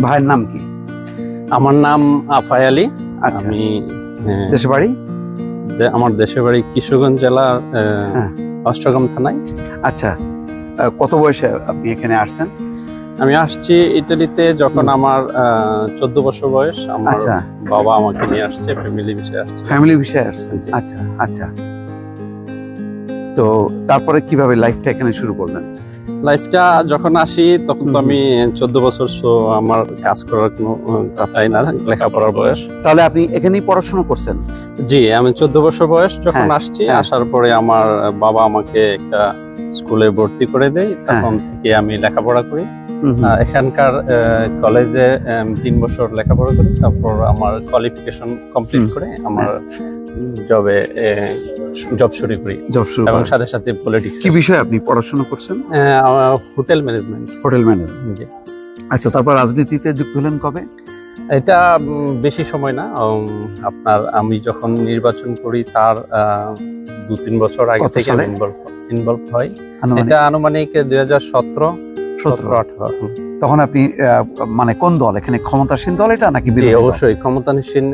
ভাইয়ের নাম কি? আমার নাম আফায় আলী। আচ্ছা, আমি দেশের বাড়ি? আমার দেশের বাড়ি কিশোরগঞ্জ জেলার অষ্টগ্রাম থানায়। আচ্ছা, কত বয়সে আপনি এখানে আসছেন? আমি আসছি ইটালিতে যখন আমার 14 বছর বয়স। আমার বাবা আমাকে নিয়ে আসছে, ফ্যামিলি বিষয়ে আসছে। ফ্যামিলি বিষয়ে আসছেন? আচ্ছা আচ্ছা। তো তারপরে কিভাবে লাইফটা এখানে শুরু করলেন? লাইফটা যখন আসি তখন তো আমি 14 বছর, আমার কাজ করার কোনো কথাই না, লেখাপড়ার বয়স। তাহলে আপনি এখানেই পড়াশোনা করছেন? জি, আমি 14 বছর বয়স যখন আসছি, আসার পরে আমার বাবা আমাকে একটা স্কুলে ভর্তি করে দেয়। তখন থেকে আমি লেখাপড়া করি। এখানকার কলেজে 3 বছর লেখাপড়া করি। তারপর আমার কোয়ালিফিকেশন কমপ্লিট করে আমার জব শুরু করি এবং সাথে সাথে পলিটিক্স। কি বিষয়ে আপনি পড়াশোনা করছেন? Hotel management. হোটেল ম্যানেজমেন্ট, জি। আচ্ছা, তারপর রাজনীতিতে যুক্ত হলেন কবে? এটা বেশি সময় না, আমি যখন নির্বাচন করি তার 2-3 বছর আগে থেকে ইনভলভ হয়। এটা আনুমানিক 2017-18। তখন আপনি মানে কোন দল, এখানে ক্ষমতাসীন দল এটা নাকি? অবশ্যই ক্ষমতাসীন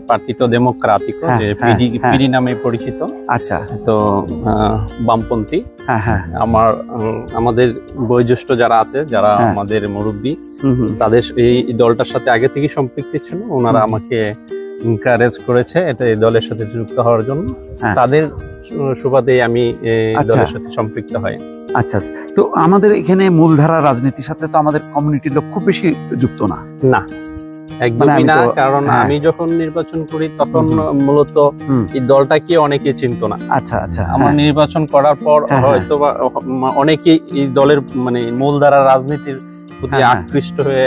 পার্টিতো ডেমোক্রাতিকো, যে পিডি নামে পরিচিত। আচ্ছা, তো বামপন্থী। আমাদের বয়োজ্যেষ্ঠ যারা আছে, যারা আমাদের মুরব্বী, তাদের এই দলটার সাথে আগে থেকে সম্পৃক্ত ছিল। ওনারা আমাকে এনকারেজ করেছে এই দলের সাথে যুক্ত হওয়ার জন্য। তাদের সুবাদে আমি দলের সাথে সম্পৃক্ত হই। আচ্ছা আচ্ছা। তো আমাদের এখানে মূলধারা রাজনীতির সাথে তো আমাদের কমিউনিটির লোক খুব বেশি যুক্ত না। না, একদমই না। কারণ আমি যখন নির্বাচন করি তখন মূলত এই দলটাকে অনেকে চিনতো না। আচ্ছা আচ্ছা। আমার নির্বাচন করার পর হয়তো অনেকেই এই দলের মানে মূলধারা রাজনীতির প্রতি আকৃষ্ট হয়ে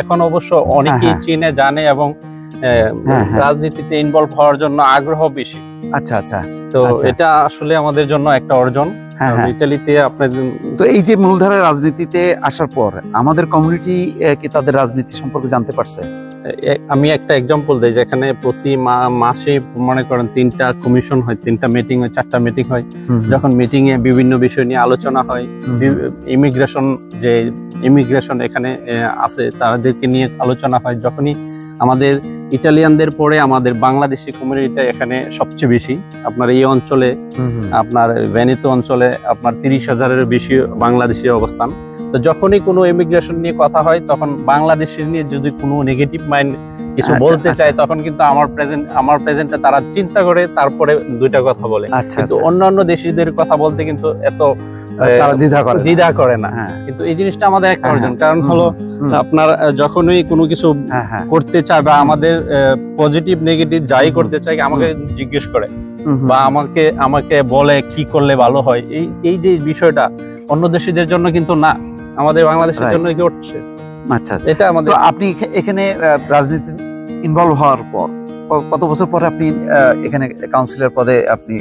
এখন অবশ্য অনেকেই চিনে, জানে এবং রাজনীতিতে ইনভলভ হওয়ার জন্য আগ্রহ বেশি। আচ্ছা আচ্ছা। তো এটা আসলে আমাদের জন্য একটা অর্জন। ইতালিতে আপনাদের তো এই যে মূলধারা রাজনীতিতে আসার পর আমাদের কমিউনিটি কি তাদের রাজনীতি সম্পর্কে জানতে পারছে? আমি একটা এক্সাম্পল দেই, যেখানে প্রতি মাসে মনে করেন 3টা কমিশন হয়, 3টা মিটিং হয়, 4টা মিটিং হয়। যখন মিটিং এ বিভিন্ন বিষয় নিয়ে আলোচনা হয়, ইমিগ্রেশন এখানে আছে তাদেরকে নিয়ে আলোচনা হয়। যখনই আমাদের ইটালিয়ানদের পরে আমাদের বাংলাদেশি কমিউনিটিটা এখানে সবচেয়ে বেশি। আপনার এই অঞ্চলে, আপনার ভেনেতো অঞ্চলে আপনার 30,000-এর বেশি বাংলাদেশি অবস্থান। তো যখনই কোনো ইমিগ্রেশন নিয়ে কথা হয়, তখন বাংলাদেশের নিয়ে যদি কোনো নেগেটিভ মাইন্ড কিছু বলতে চায়, তখন কিন্তু আমার প্রেজেন্টে তারা চিন্তা করে তারপরে 2টা কথা বলে। কিন্তু অন্যান্য দেশিদের কথা বলতে কিন্তু এত দ্বিধা করে না। কিন্তু এই জিনিসটা আমাদের একটা অর্জন। কারণ হলো আপনার যখনই কোনো কিছু করতে চায় বা আমাদের পজিটিভ নেগেটিভ যাই করতে চায়, আমাকে জিজ্ঞেস করে বা আমাকে বলে কি করলে ভালো হয়। এই যে বিষয়টা অন্য দেশিদের জন্য কিন্তু না, আমাদের বাংলাদেশের জন্য ঘটছে। আচ্ছা, এটা আমাদের। আপনি এখানে রাজনীতি ইনভলভ হওয়ার পর কত বছর পরে আপনি এখানে কাউন্সিলর পদে আপনি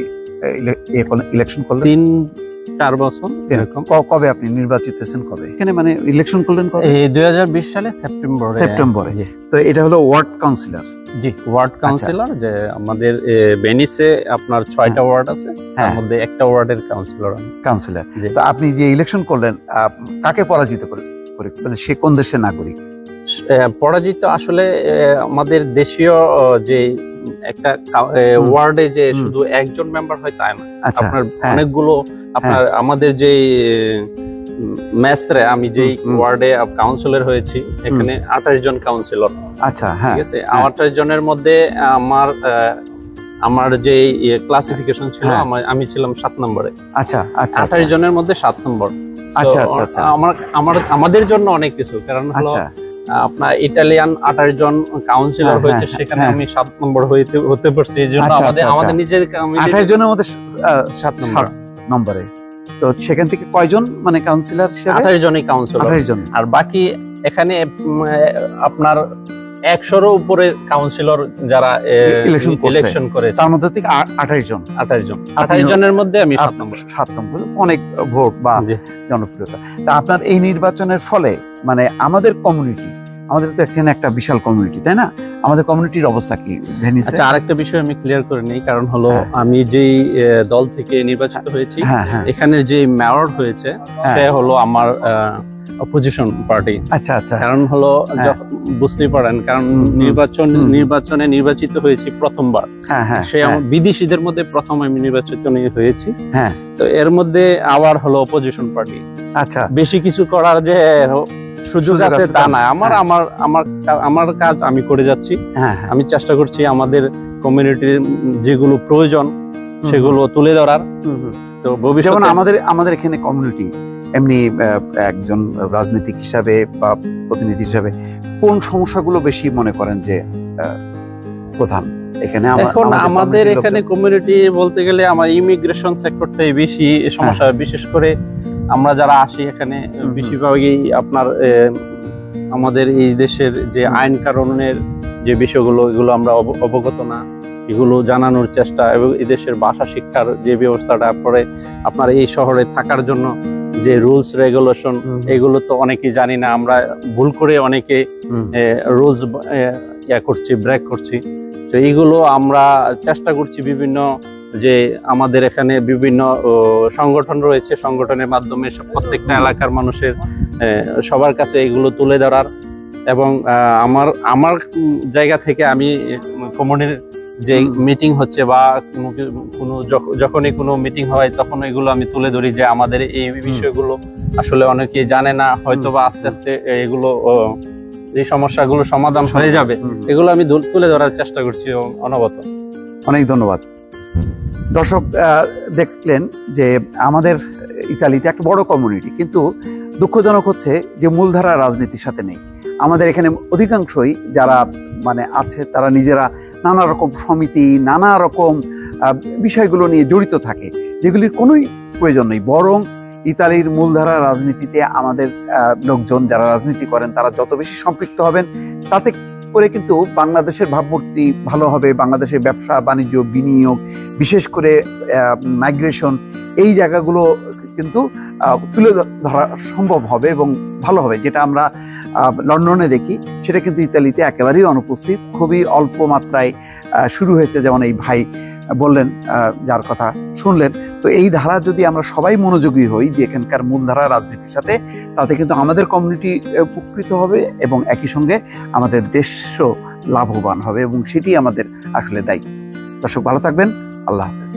ইলেকশন করলেন? 3-4 বছর এরকম। কবে আপনি নির্বাচিত হয়েছেন? কবে এখানে মানে ইলেকশন করলেন? 2020 সালে সেপ্টেম্বরে। তো এটা হলো ওয়ার্ড কাউন্সিলর? জি, ওয়ার্ড কাউন্সিলর। যে আমাদের ভেনিসে আপনার 6টা ওয়ার্ড আছে, তার মধ্যে একটা ওয়ার্ডের কাউন্সিলর। তো আপনি যে ইলেকশন করলেন, কাকে পরাজিত করে? মানে সে কোন দেশের নাগরিক? পরাজিত আসলে আমাদের দেশীয় যে একটা ওয়ার্ডে যে শুধু একজন মেম্বার হয় তাই না, আপনার অনেকগুলো আপনার আমাদের যে ম্যাস্ত্রে, আমি যেই ওয়ার্ডে কাউন্সিলর হয়েছি, এখানে 28 জন কাউন্সিলর। আচ্ছা, ঠিক আছে। 28 জনের মধ্যে আমার যে ক্লাসিফিকেশন ছিল, আমি ছিলাম 7 নম্বরে। আচ্ছা আচ্ছা। 28 জনের মধ্যে 7 নম্বর। আচ্ছা আচ্ছা। আমাদের জন্য অনেক কিছু, কারণ হলো আপনার ইটালিয়ান 28 জন কাউন্সিলর হয়েছে, সেখানে আমি 7 নম্বর হতে পারছি। এই জন্য আমাদের নিজের 28 জনের মধ্যে 7 নম্বরে। তো সেখান থেকে কয়জন মানে কাউন্সিলর? 28 জনই কাউন্সিলর। 28 জন। আর বাকি এখানে আপনার 100-এরও উপরে কাউন্সিলর যারা ইলেকশন করেছে, তার মধ্যে থেকে 28 জন। 28 জনের মধ্যে আমি 7 নম্বর। অনেক ভোট বা জনপ্রিয়তা। তা আপনার এই নির্বাচনের ফলে মানে আমাদের কমিউনিটি, আমাদের তো এখানে একটা বিশাল কমিউনিটি, তাই না? আমাদের কমিউনিটির অবস্থা কি ভেনিসে? আচ্ছা, আরেকটা বিষয় আমি ক্লিয়ার করে নেই, কারণ হলো আমি যেই দল থেকে নির্বাচিত হয়েছি, এখানে যে মেয়র হয়েছে সে হলো আমার অপোজিশন পার্টি। আচ্ছা আচ্ছা। কারণ হলো বুঝতেই পারেন, কারণ নির্বাচনে নির্বাচিত হয়েছি প্রথমবার। সে আমার বিদেশিদের মধ্যে প্রথম আমি নির্বাচিত হয়েছি। তো এর মধ্যে আবার হলো অপোজিশন পার্টি। আচ্ছা, বেশি কিছু করার যে সুযোগ আছে তা না। আমার কাজ আমি করে যাচ্ছি। আমি চেষ্টা করছি আমাদের কমিউনিটির যেগুলো প্রয়োজন সেগুলো তুলে ধরার। তো ভবিষ্যতে আমাদের এখানে কমিউনিটি এমনি একজন রাজনীতিক হিসাবে বা প্রতিনিধি হিসাবে কোন সমস্যাগুলো বেশি মনে করেন যে প্রধান এখানে? এখন আমাদের এখানে কমিউনিটি বলতে গেলে আমার ইমিগ্রেশন সেক্টরটাই বেশি সমস্যা। বিশেষ করে আমরা যারা আসি এখানে বেশিরভাগই আপনার আমাদের এই দেশের যে আইন কানুনের যে বিষয়গুলো, এগুলো আমরা অবগত না। এগুলো জানানোর চেষ্টা এবং এই দেশের ভাষা শিক্ষার যে ব্যবস্থাটা, পরে আপনার এই শহরে থাকার জন্য যে রুলস রেগুলেশন, এগুলো তো অনেকেই জানি না। আমরা ভুল করে অনেকে রুলস করছি, ব্রেক করছি। তো এইগুলো আমরা চেষ্টা করছি বিভিন্ন, যে আমাদের এখানে বিভিন্ন সংগঠন রয়েছে, সংগঠনের মাধ্যমে প্রত্যেকটা এলাকার মানুষের সবার কাছে এগুলো তুলে ধরার। এবং আমার জায়গা থেকে আমি কমিউনিটির যে মিটিং হচ্ছে বা যখনই কোনো মিটিং হয় তখন এগুলো আমি তুলে ধরি যে আমাদের এই বিষয়গুলো আসলে অনেকে জানে না, হয়তো বা আস্তে আস্তে এগুলো এই সমস্যাগুলো সমাধান হয়ে যাবে, এগুলো আমি তুলে ধরার চেষ্টা করছি অনবরত। অনেক ধন্যবাদ। দর্শক দেখলেন যে আমাদের ইতালিতে একটা বড় কমিউনিটি, কিন্তু দুঃখজনক হচ্ছে যে মূলধারা রাজনীতির সাথে নেই। আমাদের এখানে অধিকাংশই যারা আছে তারা নিজেরা নানা রকম সমিতি, নানা রকম বিষয়গুলো নিয়ে জড়িত থাকে, যেগুলির কোনোই প্রয়োজন নেই। বরং ইতালির মূলধারা রাজনীতিতে আমাদের লোকজন যারা রাজনীতি করেন তারা যত বেশি সম্পৃক্ত হবেন, তাতে করে কিন্তু বাংলাদেশের ভাবমূর্তি ভালো হবে। বাংলাদেশের ব্যবসা বাণিজ্য, বিনিয়োগ, বিশেষ করে মাইগ্রেশন, এই জায়গাগুলো কিন্তু তুলে ধরা সম্ভব হবে এবং ভালো হবে। যেটা আমরা লন্ডনে দেখি সেটা কিন্তু ইতালিতে একেবারেই অনুপস্থিত, খুবই অল্প মাত্রায় শুরু হয়েছে। যেমন এই ভাই বললেন, যার কথা শুনলেন। তো এই ধারা যদি আমরা সবাই মনোযোগী হই যে এখানকার মূলধারা রাজনীতির সাথে, তাতে কিন্তু আমাদের কমিউনিটি উপকৃত হবে এবং একই সঙ্গে আমাদের দেশও লাভবান হবে, এবং সেটি আমাদের আসলে দায়িত্ব। দর্শক ভালো থাকবেন, আল্লাহ হাফেজ।